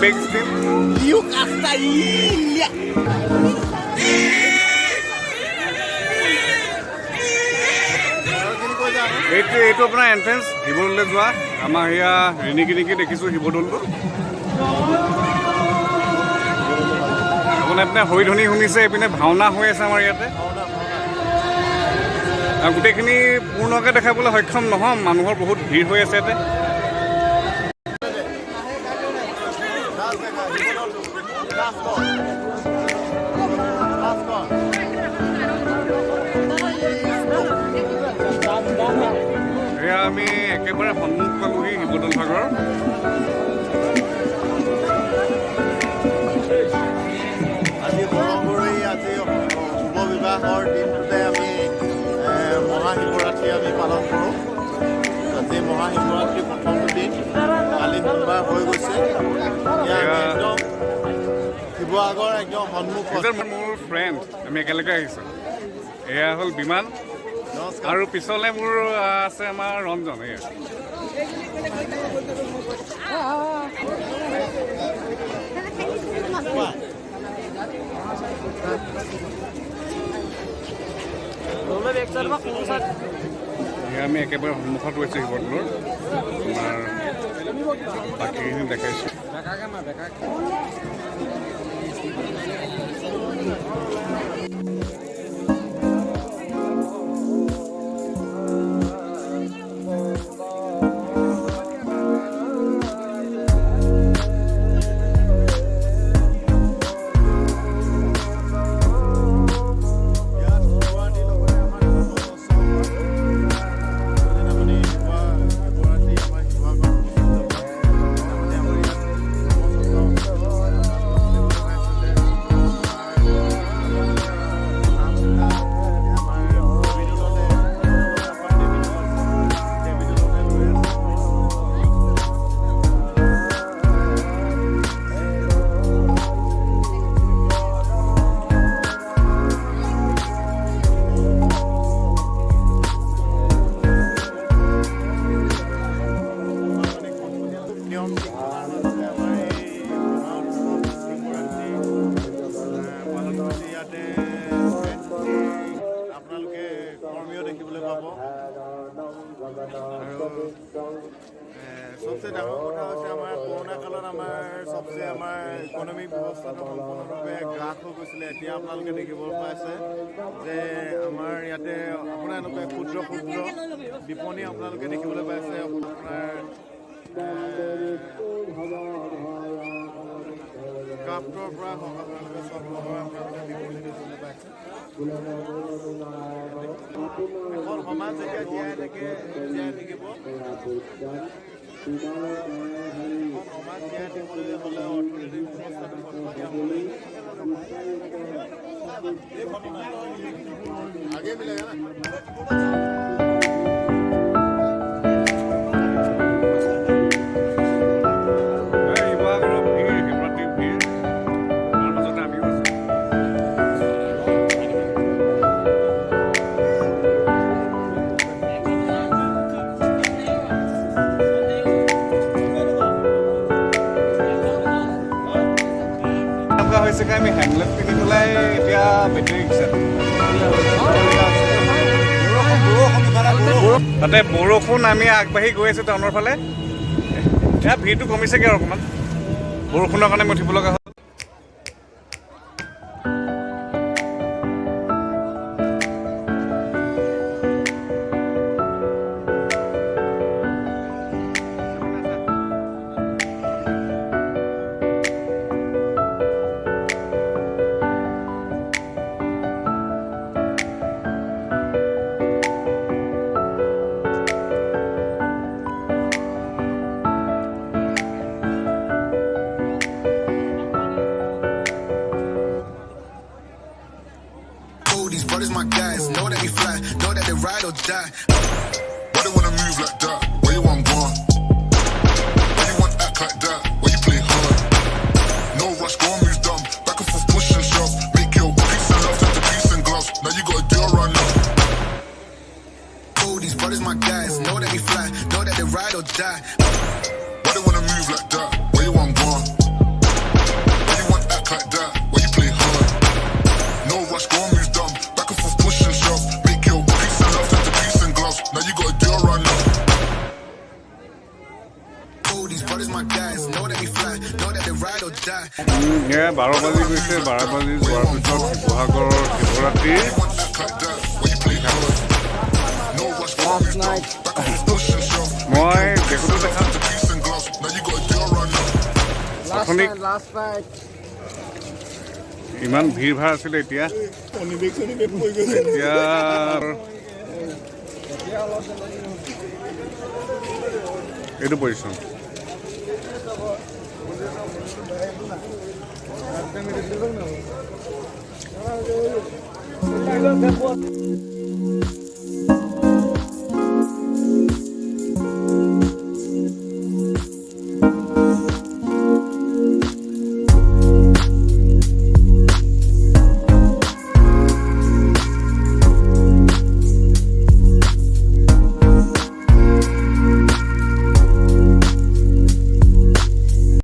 big screen. You hasta ahí. এইটো আপোনাৰ entrance শিৱদৌললৈ যোৱা আমাৰ সেয়া ৰিণিকি দেখিছোঁ শিৱদৌলটো আপোনাৰ হৰিধ্বনি শুনিছে এইপিনে ভাওনা হৈ আছে আমাৰ ইয়াতে গোটেইখিনি পূৰ্ণকৈ দেখাবলৈ সক্ষম নহ'ম মানুহৰ বহুত ভিৰ হৈ আছে ইয়াতে এয়া আমি একেবাৰে সন্মুখ পালোহি শিৱদৌল ভাগৰ আজি বৰমুৰৈ আজি শুভ বিবাহৰ দিনটোতে আমি মহাশিৱৰাত্ৰি আমি পালন কৰোঁ আজি মহাশিৱৰাত্ৰি প্ৰথমটো দিন কালি সোমবাৰ হৈ গৈছে একদম শিৱসাগৰ একদম সন্মুখ মোৰ ফ্ৰেণ্ড আমি একেলগে আহিছোঁ এয়া হ'ল বিমান আৰু পিছলৈ মোৰ আছে আমাৰ ৰঞ্জন এয়া আমি একেবাৰে সন্মুখত ৰৈছোঁ শিৱদৌলৰ তোমাৰ বাকীখিনি দেখাইছোঁ सबसे डाঙৰ কথা হৈছে আমাৰ কৰোণা কালত আমাৰ ইকনমিক ব্যৱস্থাটো সম্পূৰ্ণৰূপে গ্ৰাস হৈ গৈছিলে এতিয়া আপোনালোকে দেখিবলৈ পাইছে যে আমাৰ ইয়াতে আপোনাৰ এনেকুৱা ক্ষুদ্ৰ বিপণী আপোনালোকে দেখিবলৈ পাইছে আপোনাৰ ক্ৰাফ্টৰ পৰা আপোনালোকে চব আপোনালোকে বিপণী দেখিবলৈ পাইছে এখন সমাজ যেতিয়া জীয়াই থাকিব সমাজ জীয়াই থাকিবলৈ হ'লে অৰ্থনৈতিক ব্যৱস্থাটো আগে মিলেগা না আমি হেমলেট পিন্ধি পেলাই এতিয়া বেটেৰী ৰিক্সা তাতে বৰষুণ আমি আগবাঢ়ি গৈ আছোঁ টাউনৰ ফালে এতিয়া ভিৰটো কমিছেগৈ আৰু অকণমান বৰষুণৰ কাৰণে আমি উঠিব লগা হ'ল Brothers, my guys, know that we fly, know that they ride or die. Why they wanna move like that? Where you want gone? Why you want act like that? Why you play hard? No rush, go and move dumb. Back and forth, push and shove. Make your peace and love turn to peace and gloves. Now you got a deal run up. Oh, these brothers, my guys, know that we fly, know that they ride or die. Why they wanna move like that? Where you want gone? 12 বাজি গৈছে 12 বাজি যোৱাৰ পিছত শিৱসাগৰৰ শিৱৰাত্ৰি মই দেখোঁতে দেখাম ইমান ভিৰ ভাৰ আছিলে এতিয়া এইটো পজিশ্যন